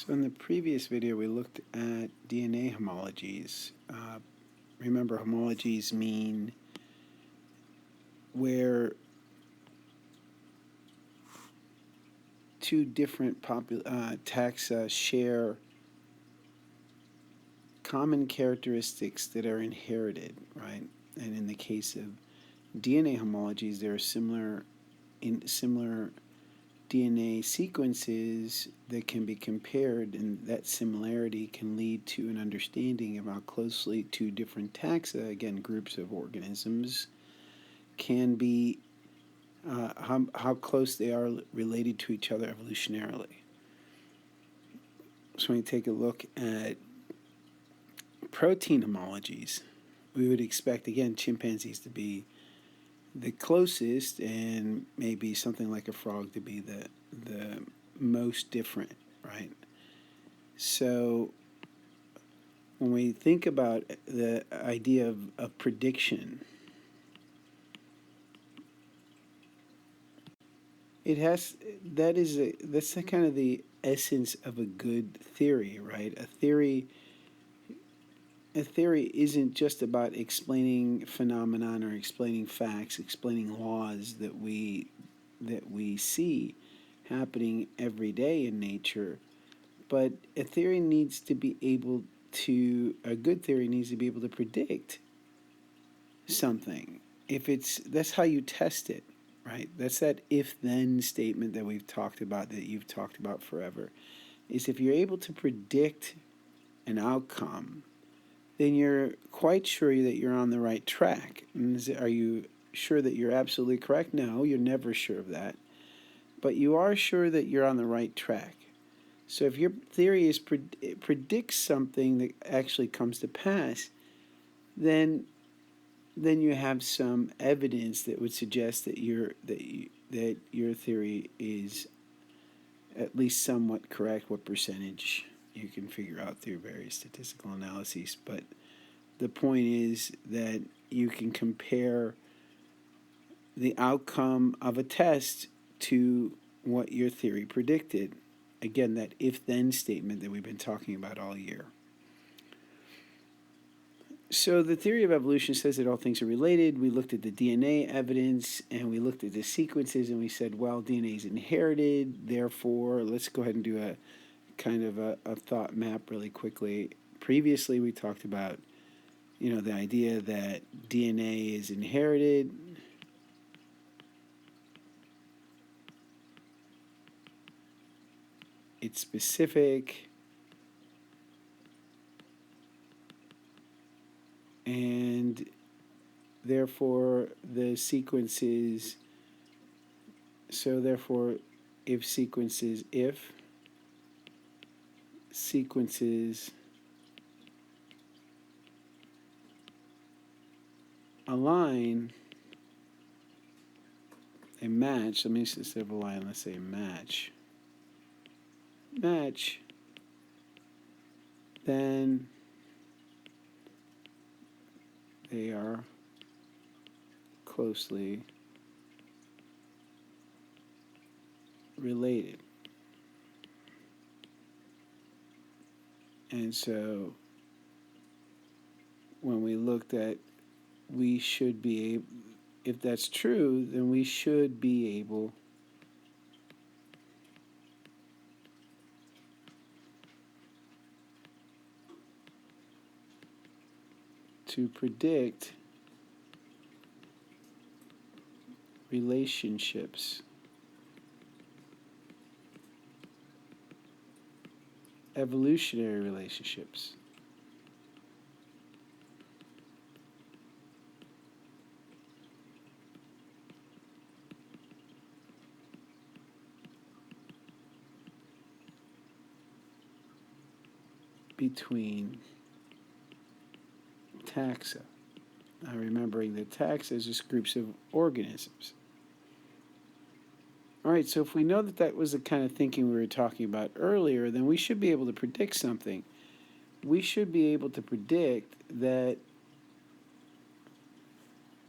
So in the previous video, we looked at DNA homologies. Remember, homologies mean where two different taxa share common characteristics that are inherited, right? And in the case of DNA homologies, there are similar DNA sequences that can be compared, and that similarity can lead to an understanding of how closely two different taxa, again groups of organisms, can be, how close they are related to each other evolutionarily. So when we take a look at protein homologies, we would expect, again, chimpanzees to be the closest, and maybe something like a frog to be the most different, right? So when we think about the idea of prediction, that's the kind of the essence of a good theory, right? A theory isn't just about explaining phenomenon or explaining facts, explaining laws that we see happening every day in nature, but a theory needs to be able to, a good theory needs to be able to predict something. That's how you test it, right? That's that if-then statement that we've talked about, that you've talked about forever, is if you're able to predict an outcome, then you're quite sure that you're on the right track. Are you sure that you're absolutely correct? No, you're never sure of that. But you are sure that you're on the right track. So if your theory is predicts something that actually comes to pass, then you have some evidence that would suggest that your theory is at least somewhat correct. What percentage you can figure out through various statistical analyses, but the point is that you can compare the outcome of a test to what your theory predicted. Again, that if-then statement that we've been talking about all year. So the theory of evolution says that all things are related. We looked at the DNA evidence, and we looked at the sequences, and we said, well, DNA is inherited, therefore, let's go ahead and do a kind of a thought map really quickly. Previously, we talked about, the idea that DNA is inherited. It's specific. And therefore, the sequences, so therefore, if sequences align, a match, let me instead of align, let's say match, then they are closely related. And so when we looked at, we should be able, if that's true, then we should be able to predict relationships, evolutionary relationships, between taxa. Now, remembering that taxa is just groups of organisms. All right, so if we know that that was the kind of thinking we were talking about earlier, then we should be able to predict something. We should be able to predict that,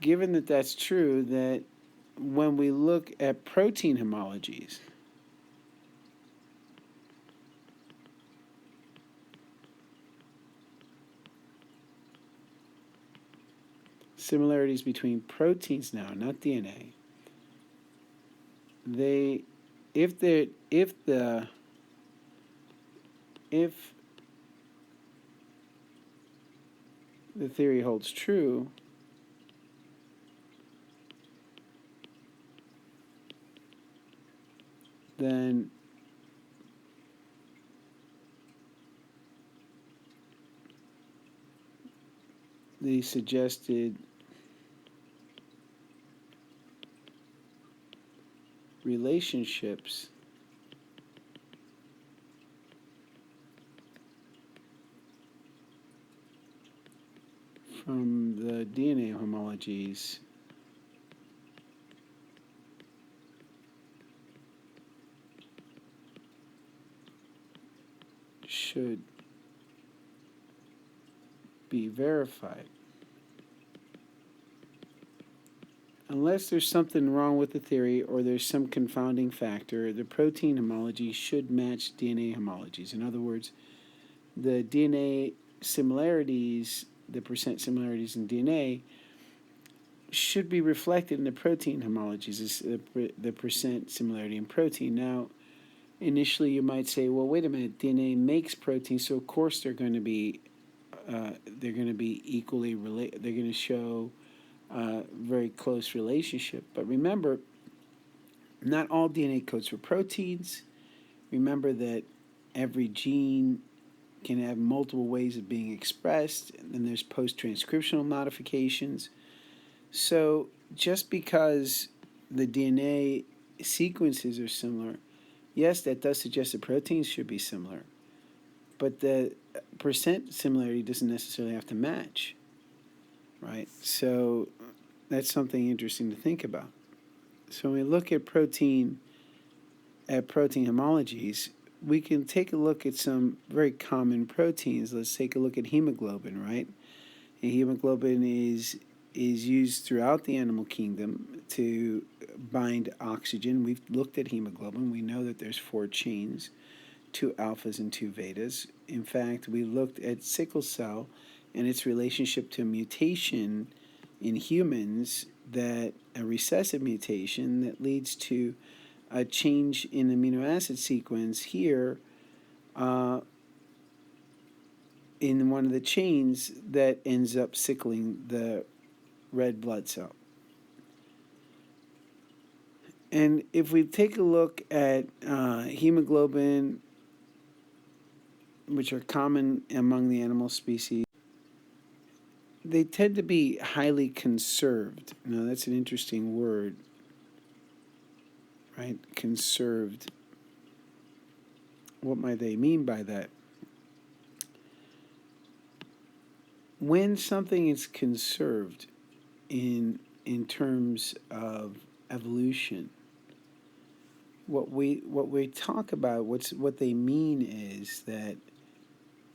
given that that's true, that when we look at protein homologies, similarities between proteins now, not DNA. They, if the if the theory holds true, then the suggested relationships from the DNA homologies should be verified. Unless there's something wrong with the theory or there's some confounding factor, the protein homology should match DNA homologies. In other words, the DNA similarities, the percent similarities in DNA, should be reflected in the protein homologies, the percent similarity in protein. Now, initially you might say, well, wait a minute, DNA makes protein, so of course they're going to be equally related. They're going to show very close relationship. But remember, not all DNA codes for proteins. Remember that every gene can have multiple ways of being expressed, and there's post-transcriptional modifications. So just because the DNA sequences are similar, yes, that does suggest the proteins should be similar, but the percent similarity doesn't necessarily have to match, right? So that's something interesting to think about. So when we look at protein homologies, we can take a look at some very common proteins. Let's take a look at hemoglobin, right? And hemoglobin is used throughout the animal kingdom to bind oxygen. We've looked at hemoglobin. We know that there's 4 chains, 2 alphas and 2 betas. In fact, we looked at sickle cell and its relationship to a mutation in humans, that a recessive mutation that leads to a change in amino acid sequence here in one of the chains that ends up sickling the red blood cell. And if we take a look at hemoglobin, which are common among the animal species, they tend to be highly conserved. Now, that's an interesting word, right? Conserved. What might they mean by that? When something is conserved in terms of evolution, what we talk about, what they mean is that,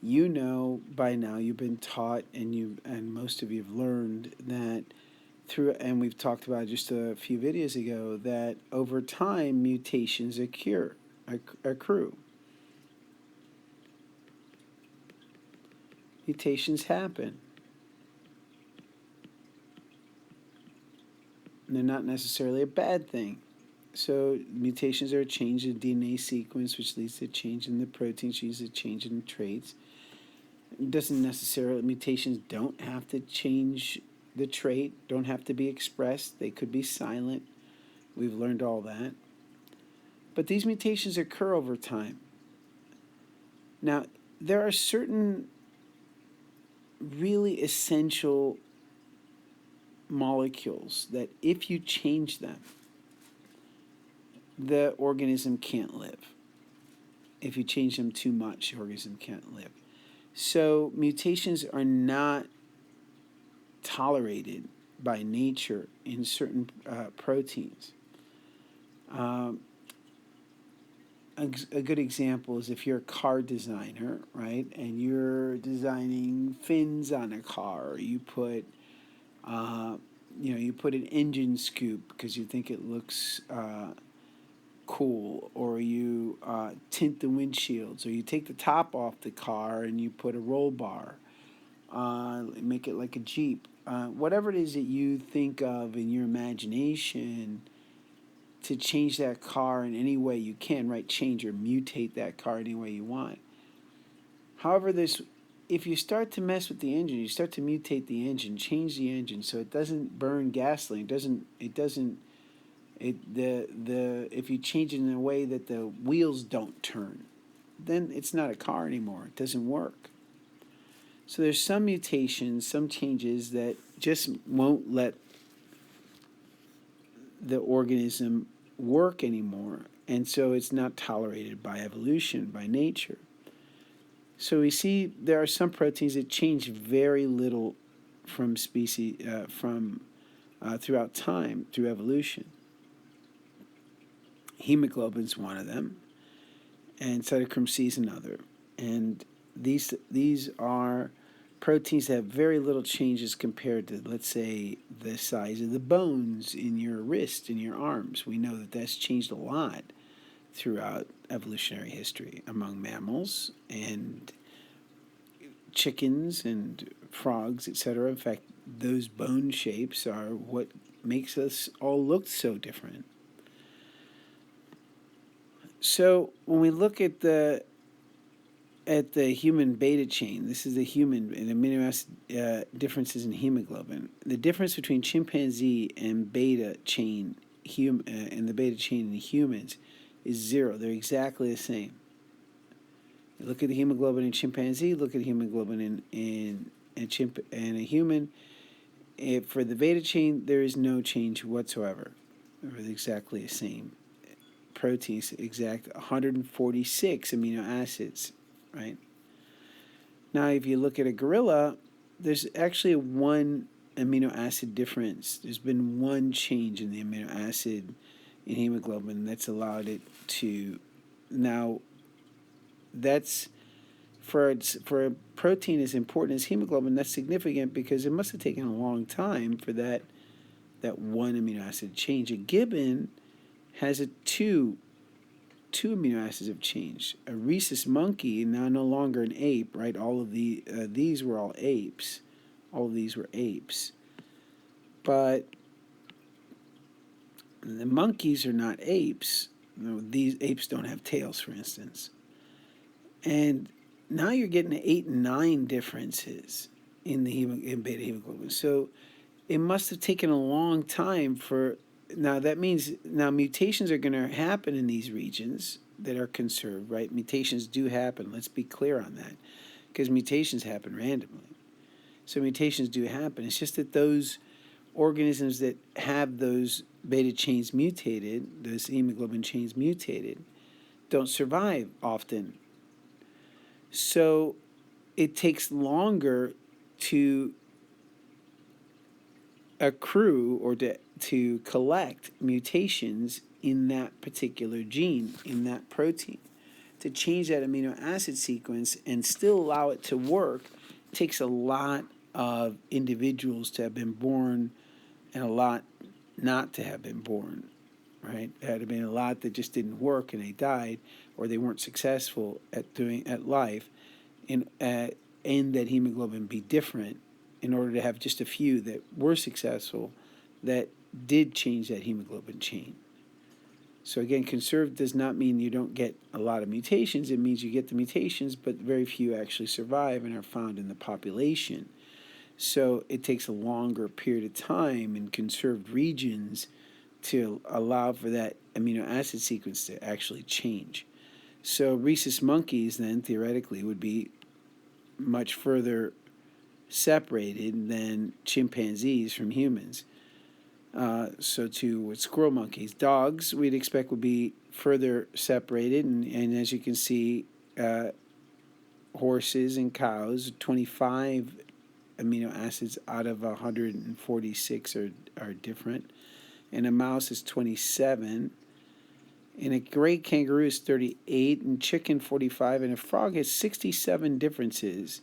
you know, by now you've been taught, and most of you have learned that through, and we've talked about just a few videos ago, that over time mutations accrue. Mutations happen. And they're not necessarily a bad thing. So mutations are a change in DNA sequence, which leads to a change in the proteins, which leads to a change in traits. It doesn't necessarily, mutations don't have to change the trait, don't have to be expressed. They could be silent. We've learned all that. But these mutations occur over time. Now, there are certain really essential molecules that if you change them, the organism can't live. If you change them too much, the organism can't live. So mutations are not tolerated by nature in certain proteins. A good example is if you're a car designer, right, and you're designing fins on a car, or you put you put an engine scoop because you think it looks cool, or you tint the windshields, or you take the top off the car and you put a roll bar. make it like a Jeep. Whatever it is that you think of in your imagination to change that car in any way you can, right? Change or mutate that car any way you want. However, if you start to mess with the engine, you start to mutate the engine, change the engine so it doesn't burn gasoline. If you change it in a way that the wheels don't turn, then it's not a car anymore. It doesn't work. So there's some mutations, some changes that just won't let the organism work anymore, and so it's not tolerated by evolution, by nature. So we see there are some proteins that change very little from species throughout time through evolution. Hemoglobin is one of them, and cytochrome C is another. And these are proteins that have very little changes compared to, let's say, the size of the bones in your wrist and your arms. We know that that's changed a lot throughout evolutionary history among mammals and chickens and frogs, etc. In fact, those bone shapes are what makes us all look so different. So when we look at the human beta chain, this is the human and amino acid differences in hemoglobin. The difference between chimpanzee and beta chain and the beta chain in humans is 0. They're exactly the same. You look at the hemoglobin in chimpanzee. Look at the hemoglobin in a human. For the beta chain, there is no change whatsoever. They're exactly the same. Proteins, exact 146 amino acids. Right? Now, if you look at a gorilla, there's actually one amino acid difference. There's been one change in the amino acid in hemoglobin that's allowed it to. Now, that's for a protein as important as hemoglobin. That's significant because it must have taken a long time for that one amino acid change. A gibbon has two amino acids have changed. A rhesus monkey, now no longer an ape, right? All of these were all apes. All of these were apes. But the monkeys are not apes. These apes don't have tails, for instance. And now you're getting 8 and 9 differences in beta hemoglobin. So it must have taken a long time for. Now that means mutations are going to happen in these regions that are conserved, right? Mutations do happen. Let's be clear on that, because mutations happen randomly. So mutations do happen. It's just that those organisms that have those beta chains mutated, those hemoglobin chains mutated, don't survive often. So it takes longer to accrue or to collect mutations in that particular gene, in that protein. To change that amino acid sequence and still allow it to work takes a lot of individuals to have been born and a lot not to have been born, right? There had been a lot that just didn't work and they died, or they weren't successful at life, and that hemoglobin be different in order to have just a few that were successful that did change that hemoglobin chain. So again, conserved does not mean you don't get a lot of mutations. It means you get the mutations, but very few actually survive and are found in the population. So it takes a longer period of time in conserved regions to allow for that amino acid sequence to actually change. So rhesus monkeys then theoretically would be much further separated than chimpanzees from humans. So too with squirrel monkeys. Dogs, we'd expect, would be further separated, and as you can see, horses and cows, 25 amino acids out of 146 are different, and a mouse is 27, and a great kangaroo is 38, and chicken 45, and a frog has 67 differences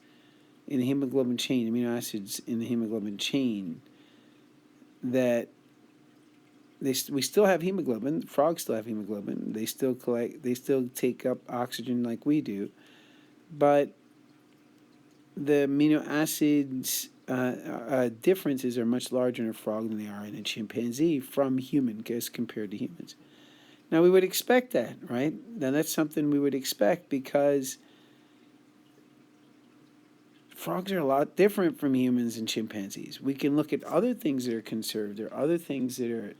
in the hemoglobin chain, amino acids in the hemoglobin chain, that we still have hemoglobin. Frogs still have hemoglobin. They still take up oxygen like we do, but the amino acids differences are much larger in a frog than they are in a chimpanzee from human as compared to humans. Now we would expect that, right? Now that's something we would expect because frogs are a lot different from humans and chimpanzees. We can look at other things that are conserved. There are other things that are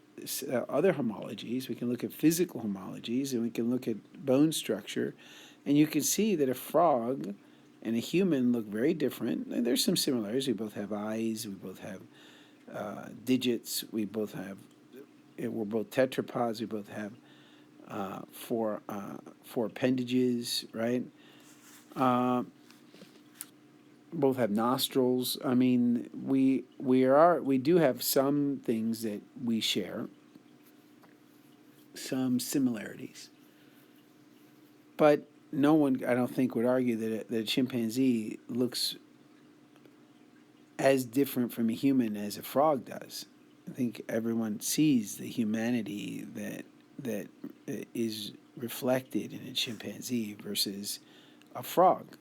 other homologies. We can look at physical homologies, and we can look at bone structure, and you can see that a frog and a human look very different. And there's some similarities. We both have eyes. We both have digits. We both have. We're both tetrapods. We both have four appendages, right? Both have nostrils. I mean, we do have some things that we share, some similarities, but no one, I don't think, would argue that a chimpanzee looks as different from a human as a frog does. I think everyone sees the humanity that is reflected in a chimpanzee versus a frog.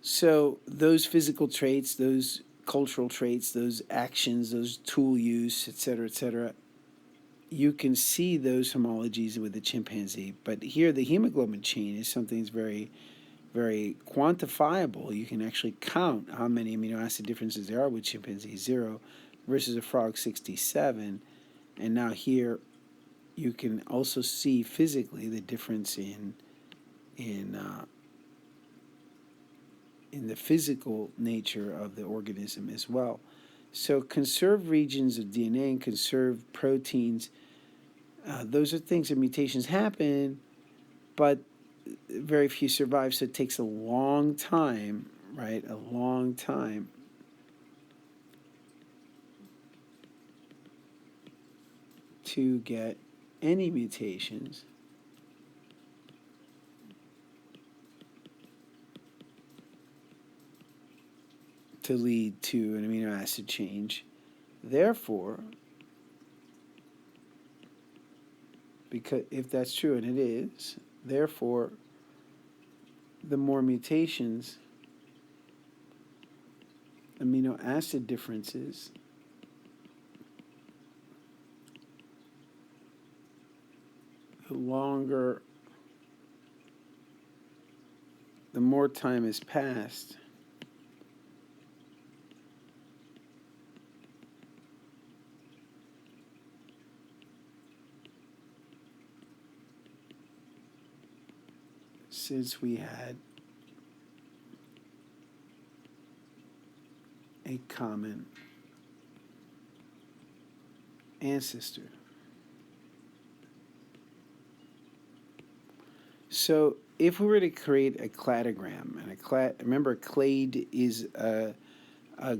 So those physical traits, those cultural traits, those actions, those tool use, et cetera, you can see those homologies with the chimpanzee. But here the hemoglobin chain is something that's very, very quantifiable. You can actually count how many amino acid differences there are with chimpanzee, 0, versus a frog, 67. And now here you can also see physically the difference in the physical nature of the organism as well. So conserved regions of DNA and conserved proteins, those are things that mutations happen, but very few survive, so it takes a long time, right? A long time to get any mutations. To lead to an amino acid change. Therefore, because if that's true, and it is, therefore, the more mutations, amino acid differences, the longer, the more time has passed, since we had a common ancestor. So if we were to create a cladogram, and remember, a clade is a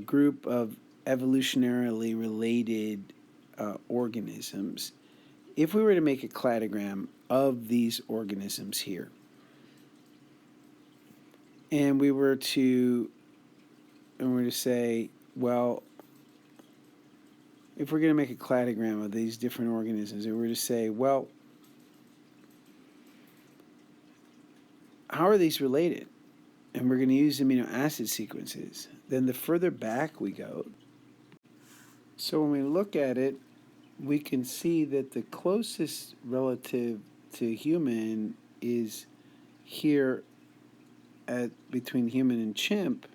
group of evolutionarily related organisms. If we were to make a cladogram of these organisms here, and we were to say, well, if we're going to make a cladogram of these different organisms, and we're to say, well, how are these related? And we're going to use amino acid sequences. Then the further back we go, so when we look at it, we can see that the closest relative to human is here at between human and chimp,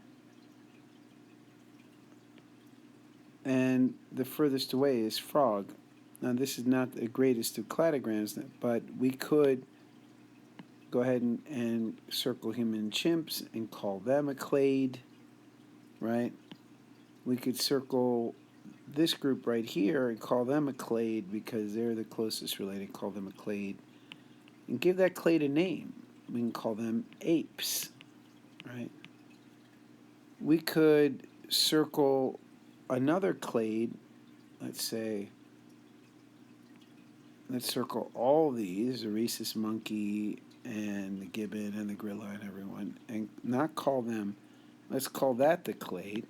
and the furthest away is frog. Now this is not the greatest of cladograms, but we could go ahead and circle human and chimps and call them a clade, right? We could circle this group right here and call them a clade because they're the closest related, call them a clade, and give that clade a name. We can call them apes, right? We could circle another clade, let's say, let's circle all these, the rhesus monkey and the gibbon and the gorilla and everyone, and not call them, let's call that the clade.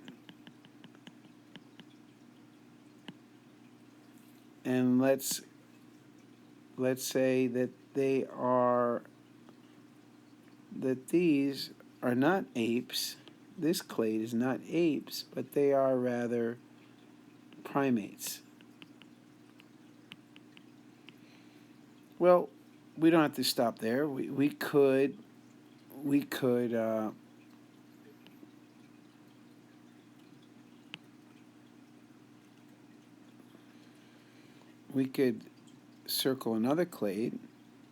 And let's say that they are, that these are not apes. This clade is not apes, but they are rather primates. Well, we don't have to stop there. We could we could we could circle another clade.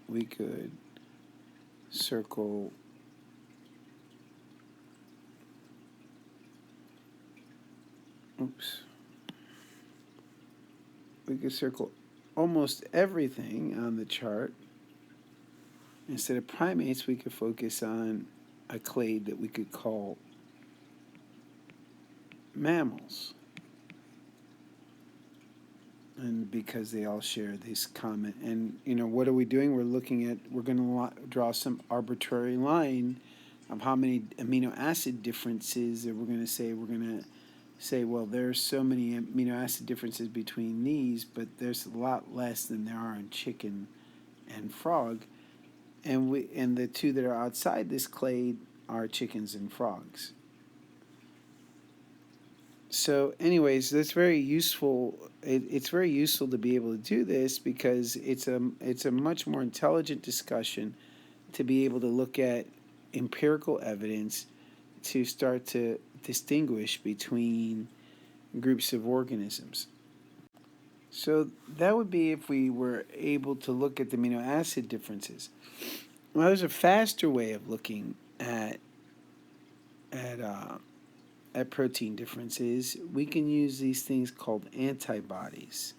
We could circle oops. We could circle almost everything on the chart. Instead of primates, we could focus on a clade that we could call mammals. And because they all share this common, and what are we doing? We're going to draw some arbitrary line of how many amino acid differences that we're going to say, well, there's so many amino acid differences between these, but there's a lot less than there are in chicken and frog. And the two that are outside this clade are chickens and frogs. So anyways, that's very useful. It's very useful to be able to do this because it's a much more intelligent discussion to be able to look at empirical evidence to start to distinguish between groups of organisms. So that would be if we were able to look at the amino acid differences. Well, there's a faster way of looking at protein differences. We can use these things called antibodies.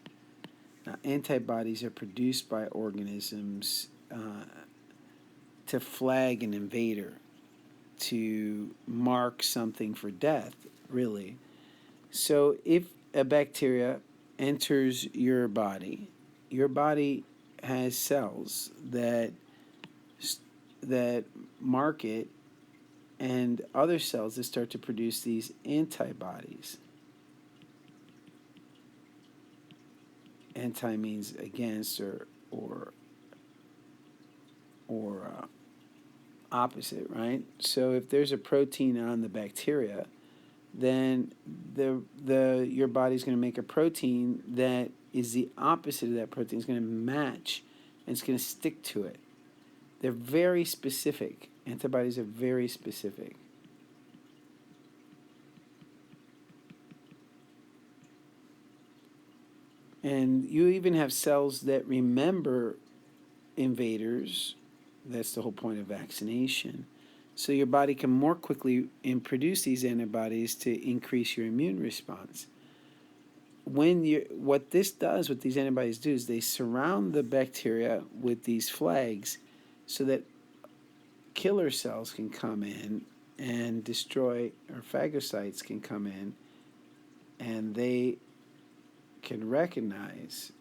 Now, antibodies are produced by organisms to flag an invader, to mark something for death, really. So if a bacteria enters your body has cells that mark it, and other cells that start to produce these antibodies. Anti means against or opposite, right? So if there's a protein on the bacteria, then your body's going to make a protein that is the opposite of that protein. It's going to match, and it's going to stick to it. They're very specific. Antibodies are very specific. And you even have cells that remember invaders. That's the whole point of vaccination. So your body can more quickly produce these antibodies to increase your immune response. What these antibodies do is they surround the bacteria with these flags so that killer cells can come in and destroy, or phagocytes can come in, and they recognize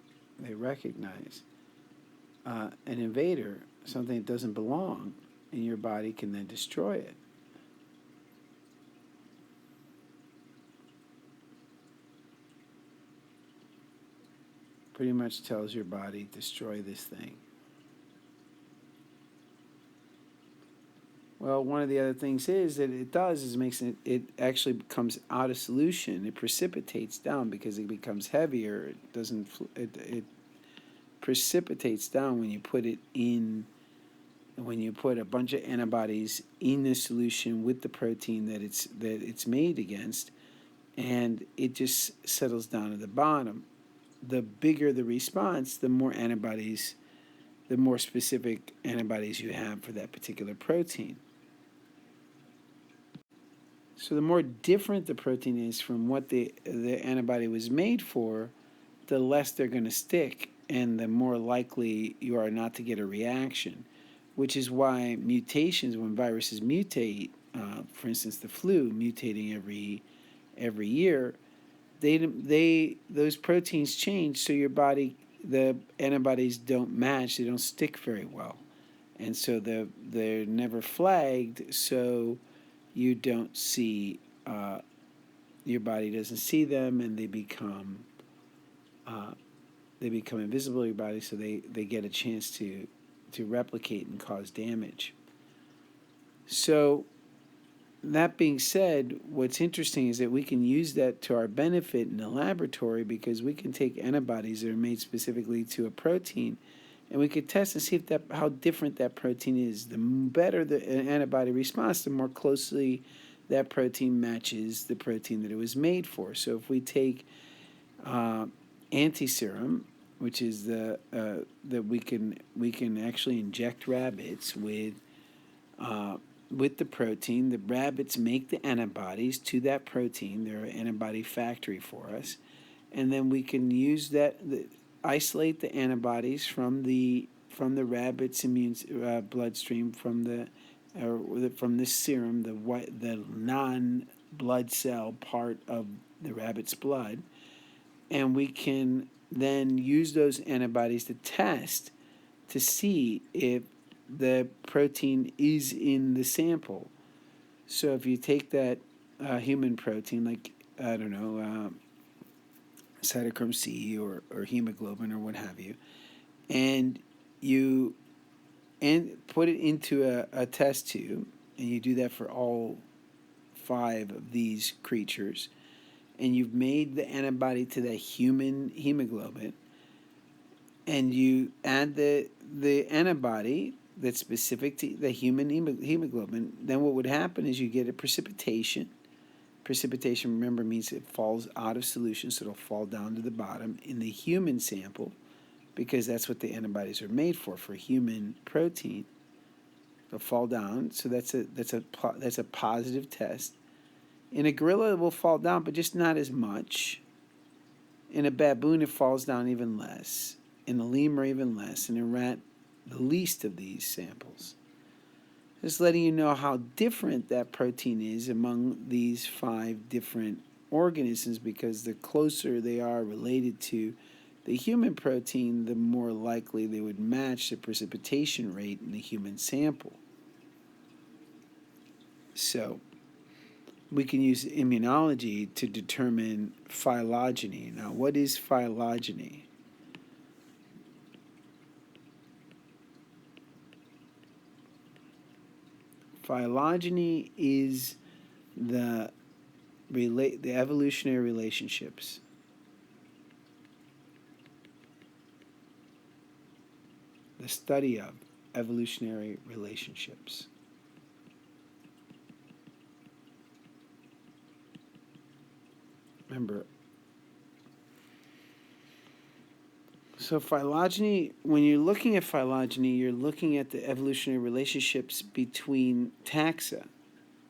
an invader, something that doesn't belong, and your body can then destroy it. Pretty much tells your body, destroy this thing. Well, one of the other things is that it actually comes out of solution. It precipitates down because it becomes heavier. It precipitates down when you put a bunch of antibodies in the solution with the protein that it's made against, and it just settles down at the bottom. The bigger the response, the more specific antibodies you have for that particular protein. So the more different the protein is from what the antibody was made for, the less they're going to stick, and the more likely you are not to get a reaction, which is why mutations, when viruses mutate, for instance, the flu mutating every year, those proteins change, so your body, the antibodies don't match, they don't stick very well, and so they're never flagged, so you don't see, your body doesn't see them, and they become invisible to your body, so they get a chance to replicate and cause damage. So that being said, what's interesting is that we can use that to our benefit in the laboratory, because we can take antibodies that are made specifically to a protein, and we could test and see if that how different that protein is. The better the antibody response, the more closely that protein matches the protein that it was made for. So if we take uh, antiserum, which is the that we can actually inject rabbits uh, with the protein. The rabbits make the antibodies to that protein. They're an antibody factory for us, and then we can use isolate the antibodies from the rabbit's immune bloodstream, from the serum, the non blood cell part of the rabbit's blood, and we can then use those antibodies to test to see if the protein is in the sample. So if you take that human protein, like, I don't know, cytochrome C or hemoglobin or what have you, and you put it into a test tube, and you do that for all 5 of these creatures, and you've made the antibody to the human hemoglobin, and you add the antibody that's specific to the human hemoglobin, then what would happen is you get a precipitation. Precipitation, remember, means it falls out of solution, so it'll fall down to the bottom in the human sample, because that's what the antibodies are made for human protein. They'll fall down, so that's a positive test. In a gorilla, it will fall down, but just not as much. In a baboon, it falls down even less. In a lemur, even less. In a rat, the least of these samples. Just letting you know how different that protein is among these 5 different organisms, because the closer they are related to the human protein, the more likely they would match the precipitation rate in the human sample. So we can use immunology to determine phylogeny. Now, what is phylogeny? Phylogeny is the evolutionary relationships. The study of evolutionary relationships. Remember, so phylogeny, when you're looking at phylogeny, you're looking at the evolutionary relationships between taxa.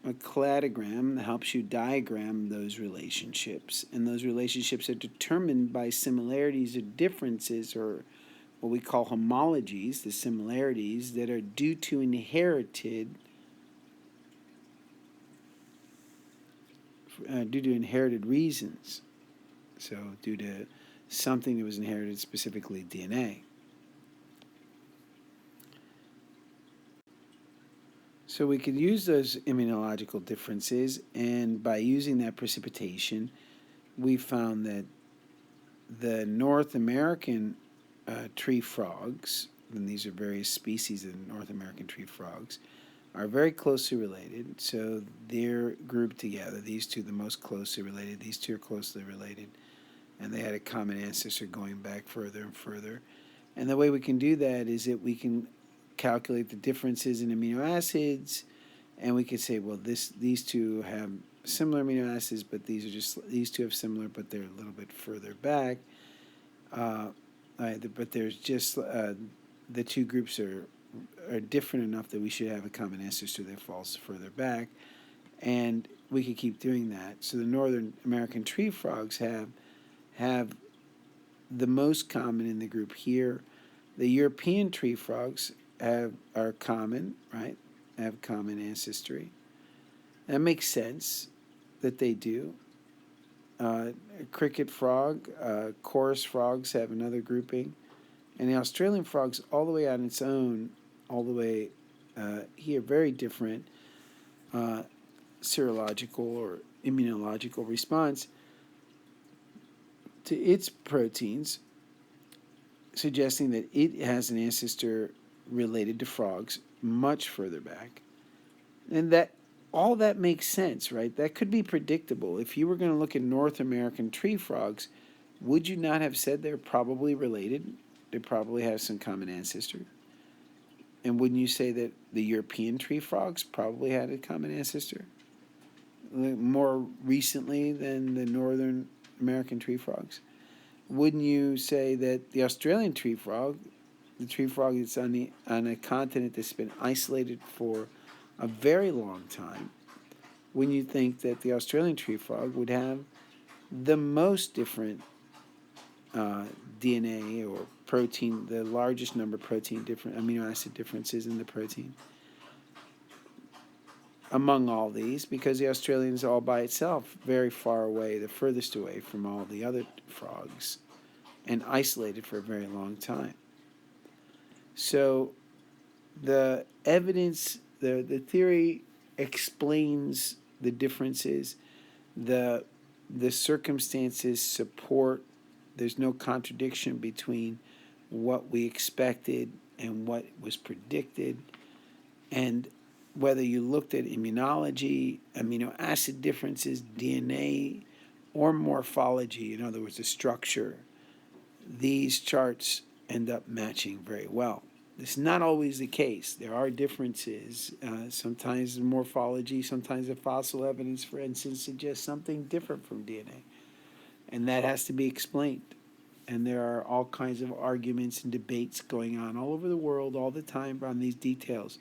A cladogram helps you diagram those relationships, and those relationships are determined by similarities or differences, or what we call homologies, the similarities that are due to inherited reasons. So due to something that was inherited, specifically DNA. So we could use those immunological differences, and by using that precipitation, we found that the North American tree frogs, and these are various species of North American tree frogs, are very closely related. So they're grouped together. These two, the most closely related. These two are closely related. And they had a common ancestor going back further and further. And the way we can do that is that we can calculate the differences in amino acids, and we could say, well, these two have similar amino acids, but these two have similar, but they're a little bit further back. But there's just the two groups are different enough that we should have a common ancestor that falls further back, and we could keep doing that. So the Northern American tree frogs have the most common in the group here. The European tree frogs are common, right? Have common ancestry. That makes sense that they do. Cricket frog, chorus frogs have another grouping, and the Australian frogs all the way on its own, all the way here, very different serological or immunological response to its proteins, suggesting that it has an ancestor related to frogs much further back. And that all that makes sense, right? That could be predictable. If you were going to look at North American tree frogs, would you not have said they're probably related? They probably have some common ancestor. And wouldn't you say that the European tree frogs probably had a common ancestor more recently than the Northern American tree frogs? Wouldn't you say that the Australian tree frog, the tree frog that's on a continent that's been isolated for a very long time, wouldn't you think that the Australian tree frog would have the most different DNA or protein, the largest number of protein different amino acid differences in the protein among all these, because the Australian is all by itself, very far away, the furthest away from all the other frogs, and isolated for a very long time. So the evidence, the theory explains the differences. The circumstances support. There's no contradiction between what we expected and what was predicted. And whether you looked at immunology, amino acid differences, DNA, or morphology, in other words, the structure, these charts end up matching very well. This is not always the case. There are differences. Sometimes the morphology, sometimes the fossil evidence, for instance, suggests something different from DNA. And that has to be explained. And there are all kinds of arguments and debates going on all over the world all the time on these details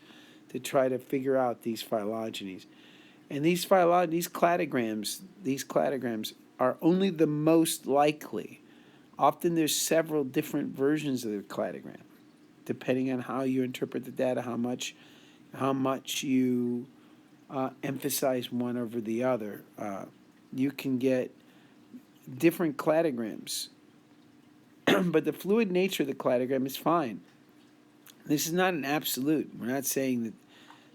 to try to figure out these phylogenies. And these cladograms are only the most likely. Often there's several different versions of the cladogram, depending on how you interpret the data, how much you emphasize one over the other. You can get different cladograms, but the fluid nature of the cladogram is fine. This is not an absolute. We're not saying that.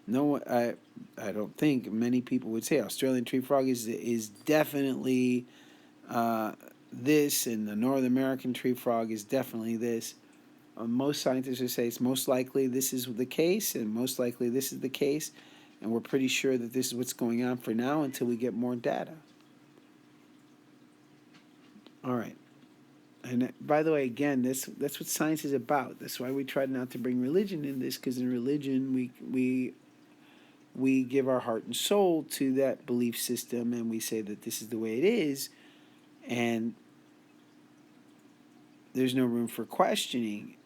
No, I don't think many people would say Australian tree frog is definitely this, and the North American tree frog is definitely this. Most scientists would say it's most likely this is the case, and most likely this is the case, and we're pretty sure that this is what's going on for now until we get more data. All right. And by the way, again, that's what science is about. That's why we try not to bring religion in this, because in religion we give our heart and soul to that belief system, and we say that this is the way it is, and there's no room for questioning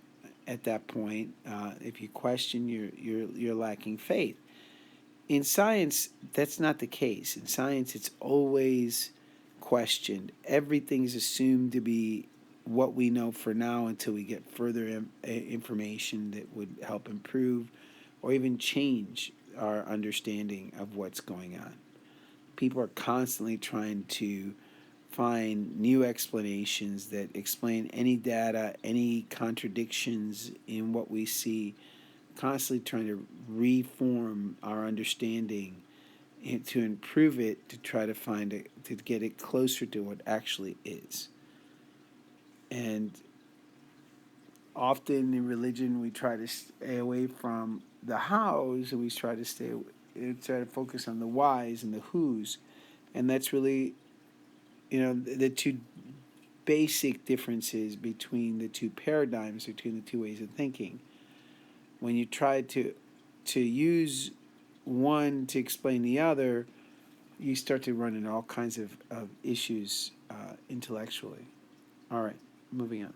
at that point. If you question, you're lacking faith. In science, that's not the case. In science, it's always questioned. Everything's assumed to be what we know for now until we get further information that would help improve or even change our understanding of what's going on. People are constantly trying to find new explanations that explain any data, any contradictions in what we see, constantly trying to reform our understanding and to improve it, to try to find it, to get it closer to what actually is. And often in religion, we try to stay away from the hows, and we try to focus on the whys and the whos, and that's really, the two basic differences between the two paradigms, between the two ways of thinking. When you try to use one to explain the other, you start to run into all kinds of issues intellectually. All right, moving on.